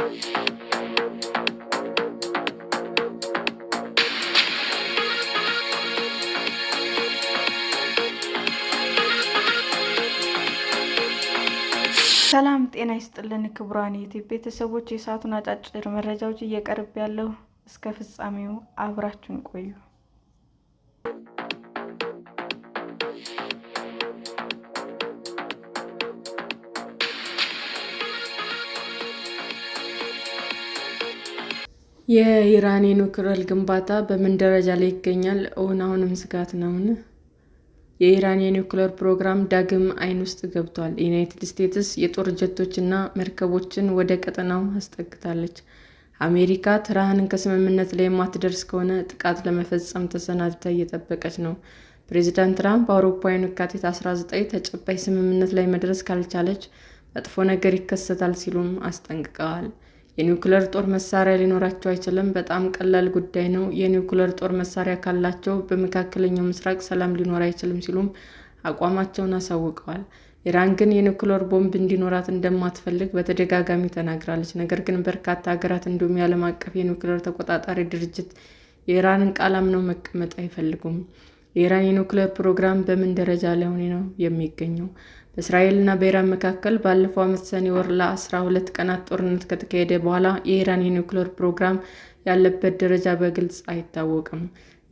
ሰላም ጤና ይስጥልን ክቡራን የዩቲዩብ ቤተሰቦች፣ የሰዓቱን አጫጭር መረጃዎች እየቀርብ ያለው እስከ ፍጻሜው አብራችሁን ቆዩ። የኢራን የኒውክሌር ግንባታ በምን ደረጃ ላይ ይገኛል? አሁንም ስጋት ነውን? የኢራን የኒውክሌር ፕሮግራም ዳግም ዓይን ውስጥ ገብቷል። ዩናይትድ ስቴትስ የጦር ጀቶችና መርከቦችን ወደ ቀጠናው አስጠግታለች። አሜሪካ ኢራን ከስምምነት ላይ የማትደርስ ከሆነ ጥቃት ለመፈጸም ተሰናድታ እየጠበቀች ነው። ፕሬዚዳንት ትራምፕ በአውሮፓውያኑ የካቲት 19 ተጨባጭ ስምምነት ላይ መድረስ ካልቻለች መጥፎ ነገር ይከሰታል ሲሉም አስጠንቅቀዋል። የኒውክሌር ጦር መሳሪያ ሊኖራቸው አይችልም። በጣም ቀላል ጉዳይ ነው። የኒውክሌር ጦር መሳሪያ ካላቸው በመካከለኛው ምስራቅ ሰላም ሊኖር አይችልም ሲሉም አቋማቸውን አሳውቀዋል። ኢራን ግን የኒውክሌር ቦምብ እንዲኖራት እንደማትፈልግ በተደጋጋሚ ተናግራለች። ነገር ግን በርካታ ሀገራት እንዲሁም የዓለም አቀፍ የኒውክሌር ተቆጣጣሪ ድርጅት የኢራንን ቃል አምነው መቀመጥ አይፈልጉም። የኢራን የኒውክሌር ፕሮግራም በምን ደረጃ ላይ ነው የሚገኘው? በእስራኤልና በኢራን መካከል ባለፈው ዓመት ሰኔ ወር ለ12 ቀናት ጦርነት ከተካሄደ በኋላ የኢራን የኒውክሌር ፕሮግራም ያለበት ደረጃ በግልጽ አይታወቅም።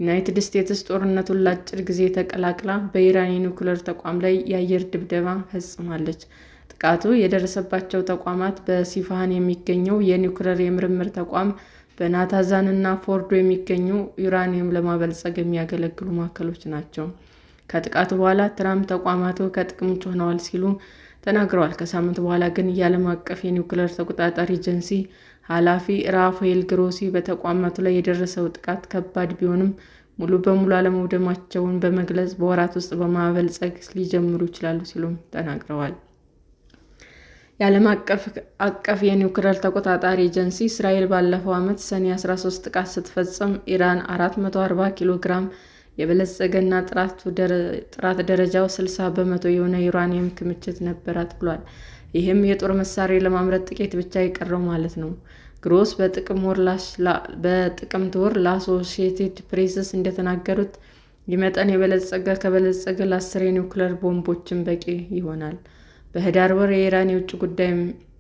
ዩናይትድ ስቴትስ ጦርነቱን ለአጭር ጊዜ ተቀላቅላ በኢራን የኒውክሌር ተቋም ላይ የአየር ድብደባ ፈጽማለች። ጥቃቱ የደረሰባቸው ተቋማት በሲፋሃን የሚገኘው የኒውክሌር የምርምር ተቋም፣ በናታንዝ እና ፎርዶ የሚገኙ ዩራኒየም ለማበልጸግ የሚያገለግሉ ማዕከሎች ናቸው። ከጥቃቱ በኋላ ትራምፕ ተቋማቱ ከጥቅም ውጭ ሆነዋል ሲሉ ተናግረዋል። ከሳምንት በኋላ ግን የዓለም አቀፍ የኒውክሌር ተቆጣጣሪ ኤጀንሲ ኃላፊ ራፋኤል ግሮሲ በተቋማቱ ላይ የደረሰው ጥቃት ከባድ ቢሆንም ሙሉ በሙሉ አለመውደማቸውን በመግለጽ በወራት ውስጥ በማበልጸግ ሊጀምሩ ይችላሉ ሲሉም ተናግረዋል። የዓለም አቀፍ የኒውክሌር ተቆጣጣሪ ኤጀንሲ እስራኤል ባለፈው ዓመት ሰኔ 13 ጥቃት ስትፈጽም ኢራን 440 ኪሎ ግራም የበለጸገና ጥራት ደረጃው 60 በመቶ የሆነ ዩራኒየም ክምችት ነበራት ብሏል። ይህም የጦር መሳሪያ ለማምረት ጥቂት ብቻ የቀረው ማለት ነው። ግሮስ በጥቅምት ወር ለአሶሺየትድ ፕሬስ እንደተናገሩት ይህ መጠን ከበለጸገ ለ10 የኒውክሌር ቦምቦችን በቂ ይሆናል። በህዳር ወር የኢራን የውጭ ጉዳይ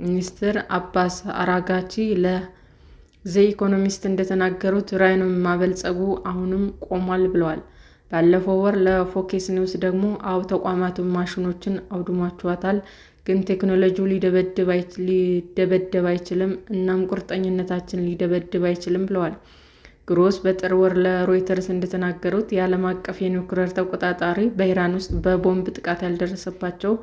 ሚኒስትር አባስ አራጋቺ ለዘ ኢኮኖሚስት እንደተናገሩት ዩራኒየም ማበልጸጉ አሁንም ቆሟል ብለዋል። ባለፈው ወር ለፎክስ ኒውስ ደግሞ ተቋማቱን ማሽኖችን አውድሟቸዋል፣ ግን ቴክኖሎጂው ሊደበደብ አይችልም፣ እናም ቁርጠኝነታችን ሊደበደብ አይችልም ብለዋል። ግሮስ በጥር ወር ለሮይተርስ እንደተናገሩት የዓለም አቀፍ የኒውክሌር ተቆጣጣሪ በኢራን ውስጥ በቦምብ ጥቃት ያልደረሰባቸው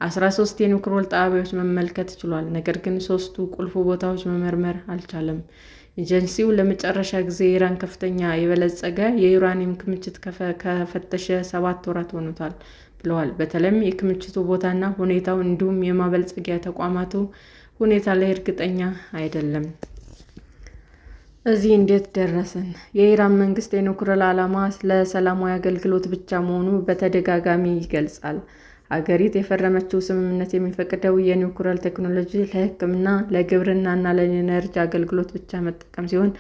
13 የኒውክሌር ጣቢያዎች መመልከት ችሏል። ነገር ግን 3ቱ ቁልፍ ቦታዎች መመርመር አልቻለም። ኤጀንሲው ለመጨረሻ ጊዜ የኢራን ከፍተኛ የበለጸገ የዩራኒየም ክምችት ከፈተሸ 7 ወራት ሆኖታል ብለዋል። በተለይም የክምችቱ ቦታና ሁኔታው እንዲሁም የማበልጸጊያ ተቋማቱ ሁኔታ ላይ እርግጠኛ አይደለም። እዚህ እንዴት ደረስን? የኢራን መንግስት የኒውክሌር ዓላማ ለሰላማዊ አገልግሎት ብቻ መሆኑ በተደጋጋሚ ይገልጻል። አገሪቱ የፈረመችው ስምምነት የሚፈቅደው የኒውክሌር ቴክኖሎጂ ለሕክምና፣ ለግብርና እና ለኢነርጂ አገልግሎት ብቻ መጠቀም ሲሆን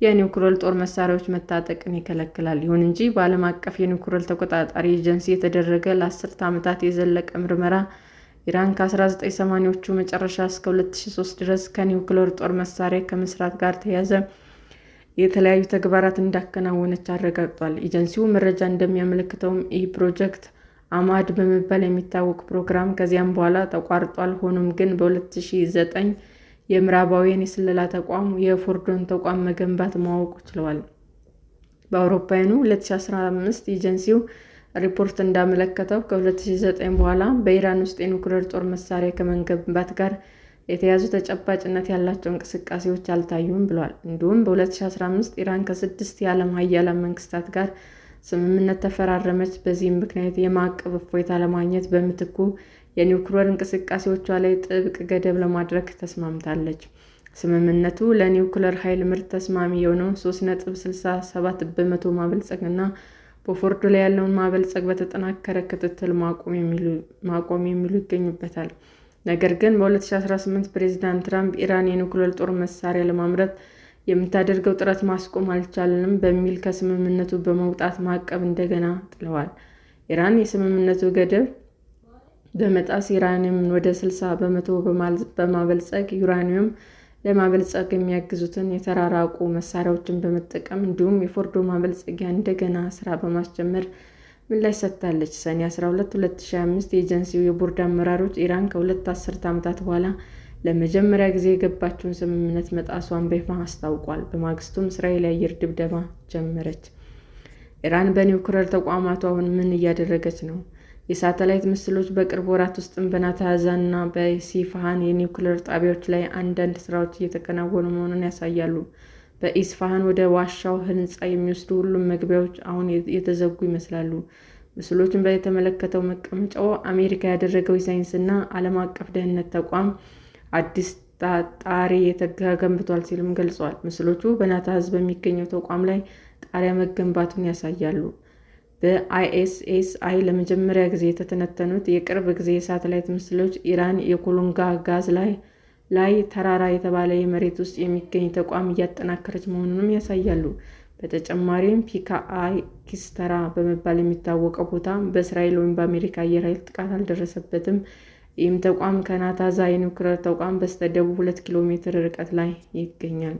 የኒውክሌር ጦር መሳሪያዎች መታጠቅን ይከለክላል። ይሁን እንጂ በዓለም አቀፍ የኒውክሌር ተቆጣጣሪ ኤጀንሲ የተደረገ ለ10 ዓመታት የዘለቀ ምርመራ ኢራን ከ1980ዎቹ መጨረሻ እስከ 2003 ድረስ ከኒውክሌር ጦር መሳሪያ ከመስራት ጋር ተያያዘ የተለያዩ ተግባራት እንዳከናወነች አረጋግጧል። ኤጀንሲው መረጃ እንደሚያመለክተውም ይህ ፕሮጀክት አማድ በመባል የሚታወቅ ፕሮግራም ከዚያም በኋላ ተቋርጧል። ሆኖም ግን በ2009 የምዕራባውያን የስለላ ተቋም የፎርዶን ተቋም መገንባት ማወቅ ችለዋል። በአውሮፓውያኑ 2015 ኤጀንሲው ሪፖርት እንዳመለከተው ከ2009 በኋላ በኢራን ውስጥ የኒውክሌር ጦር መሳሪያ ከመገንባት ጋር የተያዙ ተጨባጭነት ያላቸው እንቅስቃሴዎች አልታዩም ብሏል። እንዲሁም በ2015 ኢራን ከ6 የዓለም ሀያላን መንግስታት ጋር ስምምነት ተፈራረመች። በዚህም ምክንያት የማዕቀብ እፎይታ ለማግኘት በምትኩ የኒውክሌር እንቅስቃሴዎቿ ላይ ጥብቅ ገደብ ለማድረግ ተስማምታለች። ስምምነቱ ለኒውክሌር ኃይል ምርት ተስማሚ የሆነው 3.67 በመቶ ማበልጸግ እና በፎርዶ ላይ ያለውን ማበልጸግ በተጠናከረ ክትትል ማቆም የሚሉ ይገኙበታል። ነገር ግን በ2018 ፕሬዚዳንት ትራምፕ ኢራን የኒውክሌር ጦር መሳሪያ ለማምረት የምታደርገው ጥረት ማስቆም አልቻልንም በሚል ከስምምነቱ በመውጣት ማዕቀብ እንደገና ጥለዋል። ኢራን የስምምነቱ ገደብ በመጣስ ዩራኒየምን ወደ 60 በመቶ በማበልጸግ ዩራኒየም ለማበልጸግ የሚያግዙትን የተራራቁ መሳሪያዎችን በመጠቀም እንዲሁም የፎርዶ ማበልጸጊያ እንደገና ስራ በማስጀመር ምላሽ ሰጥታለች። ሰኔ 12 2025 የኤጀንሲው የቦርድ አመራሮች ኢራን ከሁለት አስርት ዓመታት በኋላ ለመጀመሪያ ጊዜ የገባችውን ስምምነት መጣሷን በይፋ አስታውቋል። በማግስቱም እስራኤል የአየር ድብደባ ጀመረች። ኢራን በኒውክሌር ተቋማቱ አሁን ምን እያደረገች ነው? የሳተላይት ምስሎች በቅርብ ወራት ውስጥም በናታንዝ እና በኢስፋሃን የኒውክሌር ጣቢያዎች ላይ አንዳንድ ስራዎች እየተከናወኑ መሆኑን ያሳያሉ። በኢስፋሃን ወደ ዋሻው ህንፃ የሚወስዱ ሁሉም መግቢያዎች አሁን የተዘጉ ይመስላሉ። ምስሎችን የተመለከተው መቀመጫው አሜሪካ ያደረገው የሳይንስና ዓለም አቀፍ ደህንነት ተቋም አዲስ ጣሪ ተገንብቷል ሲልም ገልጿል። ምስሎቹ በናታንዝ በሚገኘው ተቋም ላይ ጣሪያ መገንባቱን ያሳያሉ። በአይኤስኤስአይ ለመጀመሪያ ጊዜ የተተነተኑት የቅርብ ጊዜ የሳተላይት ምስሎች ኢራን የኮሎንጋ ጋዝ ላይ ተራራ የተባለ የመሬት ውስጥ የሚገኝ ተቋም እያጠናከረች መሆኑንም ያሳያሉ። በተጨማሪም ፒካአይ ኪስተራ በመባል የሚታወቀው ቦታ በእስራኤል ወይም በአሜሪካ አየር ኃይል ጥቃት አልደረሰበትም። ይህም ተቋም ከናታንዝ የኒውክሌር ተቋም በስተደቡብ 2 ኪሎ ሜትር ርቀት ላይ ይገኛል።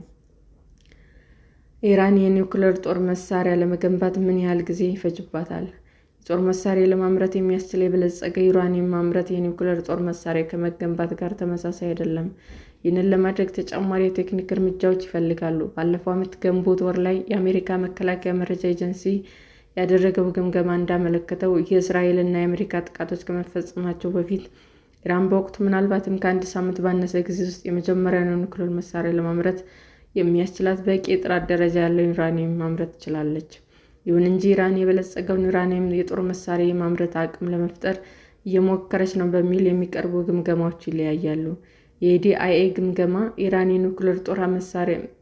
ኢራን የኒውክሌር ጦር መሳሪያ ለመገንባት ምን ያህል ጊዜ ይፈጅባታል? የጦር መሳሪያ ለማምረት የሚያስችል የበለጸገ ዩራኒየም ማምረት የኒውክሌር ጦር መሳሪያ ከመገንባት ጋር ተመሳሳይ አይደለም። ይህንን ለማድረግ ተጨማሪ የቴክኒክ እርምጃዎች ይፈልጋሉ። ባለፈው ዓመት ግንቦት ወር ላይ የአሜሪካ መከላከያ መረጃ ኤጀንሲ ያደረገው ግምገማ እንዳመለከተው የእስራኤልና የአሜሪካ ጥቃቶች ከመፈጸማቸው በፊት ኢራን በወቅቱ ምናልባትም ከአንድ ሳምንት ባነሰ ጊዜ ውስጥ የመጀመሪያውን የኒውክሌር መሳሪያ ለማምረት የሚያስችላት በቂ የጥራት ደረጃ ያለው ዩራኒየም ማምረት ትችላለች። ይሁን እንጂ ኢራን የበለጸገውን ዩራኒየም የጦር መሳሪያ የማምረት አቅም ለመፍጠር እየሞከረች ነው በሚል የሚቀርቡ ግምገማዎች ይለያያሉ። የዲአይኤ ግምገማ ኢራን የኒውክሌር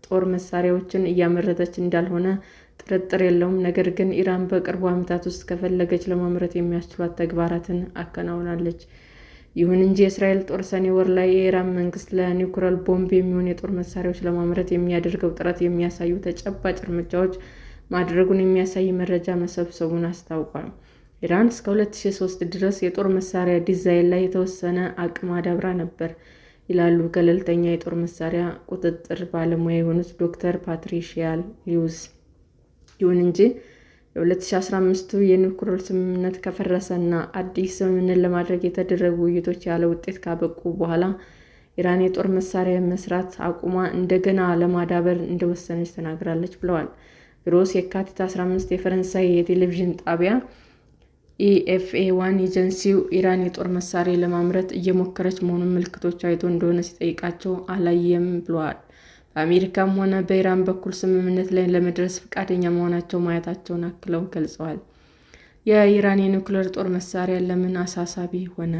ጦር መሳሪያዎችን እያመረተች እንዳልሆነ ጥርጥር የለውም፣ ነገር ግን ኢራን በቅርቡ ዓመታት ውስጥ ከፈለገች ለማምረት የሚያስችሏት ተግባራትን አከናውናለች። ይሁን እንጂ የእስራኤል ጦር ሰኔ ወር ላይ የኢራን መንግስት ለኒውክሌር ቦምብ የሚሆኑ የጦር መሳሪያዎች ለማምረት የሚያደርገው ጥረት የሚያሳዩ ተጨባጭ እርምጃዎች ማድረጉን የሚያሳይ መረጃ መሰብሰቡን አስታውቋል። ኢራን እስከ 2003 ድረስ የጦር መሳሪያ ዲዛይን ላይ የተወሰነ አቅም አዳብራ ነበር ይላሉ ገለልተኛ የጦር መሳሪያ ቁጥጥር ባለሙያ የሆኑት ዶክተር ፓትሪሺያ ሊውዝ። ይሁን እንጂ የ2015ቱ የኒውክሌር ስምምነት ከፈረሰና አዲስ ስምምነት ለማድረግ የተደረጉ ውይይቶች ያለ ውጤት ካበቁ በኋላ ኢራን የጦር መሳሪያ መስራት አቁማ እንደገና ለማዳበር እንደወሰነች ተናግራለች ብለዋል። ሮስ የካቲት 15 የፈረንሳይ የቴሌቪዥን ጣቢያ ኢኤፍኤ1 ኤጀንሲው ኢራን የጦር መሳሪያ ለማምረት እየሞከረች መሆኑን ምልክቶች አይቶ እንደሆነ ሲጠይቃቸው አላየም ብለዋል። በአሜሪካም ሆነ በኢራን በኩል ስምምነት ላይ ለመድረስ ፈቃደኛ መሆናቸው ማየታቸውን አክለው ገልጸዋል። የኢራን የኒውክሌር ጦር መሳሪያ ለምን አሳሳቢ ሆነ?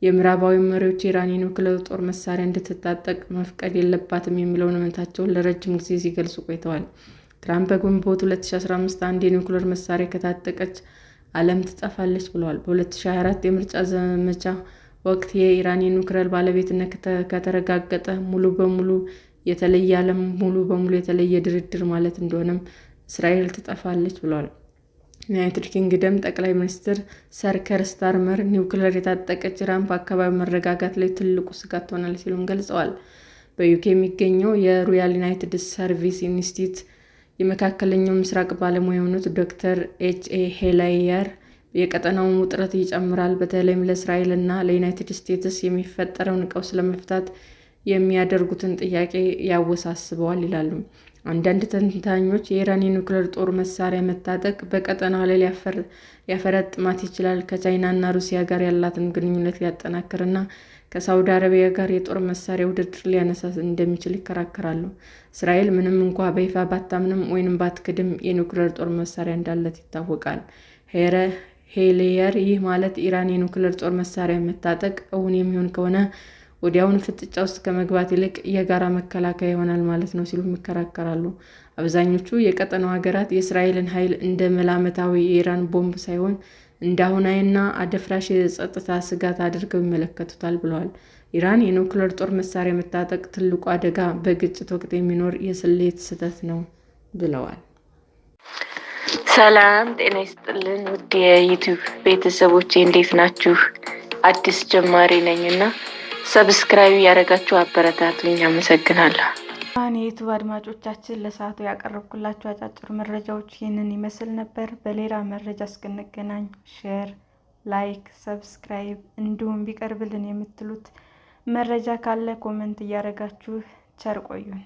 የምዕራባዊ መሪዎች ኢራን የኒውክሌር ጦር መሳሪያ እንድትታጠቅ መፍቀድ የለባትም የሚለውን እምነታቸውን ለረጅም ጊዜ ሲገልጹ ቆይተዋል። ትራምፕ በግንቦት 2015 አንድ የኒውክሌር መሳሪያ ከታጠቀች ዓለም ትጠፋለች ብለዋል። በ2024 የምርጫ ዘመቻ ወቅት የኢራን የኒውክሌር ባለቤትነት ከተረጋገጠ ሙሉ በሙሉ የተለየ ዓለም ሙሉ በሙሉ የተለየ ድርድር ማለት እንደሆነም እስራኤል ትጠፋለች ብለዋል። ዩናይትድ ኪንግደም ጠቅላይ ሚኒስትር ሰር ኬር ስታርመር ኒውክሌር የታጠቀች ኢራን በአካባቢው መረጋጋት ላይ ትልቁ ስጋት ትሆናለች ሲሉም ገልጸዋል። በዩኬ የሚገኘው የሮያል ዩናይትድ ሰርቪስ ኢንስቲትዩት የመካከለኛው ምስራቅ ባለሙያ የሆኑት ዶክተር ኤችኤ ሄላየር የቀጠናውን ውጥረት ይጨምራል፣ በተለይም ለእስራኤል እና ለዩናይትድ ስቴትስ የሚፈጠረውን ቀውስ ለመፍታት የሚያደርጉትን ጥያቄ ያወሳስበዋል ይላሉ። አንዳንድ ተንታኞች የኢራን የኒውክሌር ጦር መሳሪያ መታጠቅ በቀጠናው ላይ ሊያፈረጥማት ይችላል፣ ከቻይና እና ሩሲያ ጋር ያላትን ግንኙነት ሊያጠናክርና ከሳውዲ አረቢያ ጋር የጦር መሳሪያ ውድድር ሊያነሳ እንደሚችል ይከራከራሉ። እስራኤል ምንም እንኳ በይፋ ባታምንም ወይም ባትክድም የኒውክሌር ጦር መሳሪያ እንዳላት ይታወቃል። ሄሌየር ይህ ማለት ኢራን የኒውክሌር ጦር መሳሪያ መታጠቅ እውን የሚሆን ከሆነ ወዲያውኑ ፍጥጫ ውስጥ ከመግባት ይልቅ የጋራ መከላከያ ይሆናል ማለት ነው ሲሉም ይከራከራሉ። አብዛኞቹ የቀጠናው ሀገራት የእስራኤልን ኃይል እንደ መላምታዊ የኢራን ቦምብ ሳይሆን እንደ አሁናዊና አደፍራሽ የጸጥታ ስጋት አድርገው ይመለከቱታል ብለዋል። ኢራን የኒውክሌር ጦር መሳሪያ መታጠቅ ትልቁ አደጋ በግጭት ወቅት የሚኖር የስሌት ስህተት ነው ብለዋል። ሰላም ጤና ይስጥልን ውድ የዩቲዩብ ቤተሰቦቼ እንዴት ናችሁ? አዲስ ጀማሪ ነኝና ሰብስክራይብ ያደረጋችሁ አበረታቱኝ። አመሰግናለሁ። የዩቲዩብ አድማጮቻችን ለሰዓቱ ያቀረብኩላችሁ አጫጭር መረጃዎች ይህንን ይመስል ነበር። በሌላ መረጃ እስክንገናኝ ሼር፣ ላይክ፣ ሰብስክራይብ እንዲሁም ቢቀርብልን የምትሉት መረጃ ካለ ኮመንት እያደረጋችሁ ቸር ቆዩን።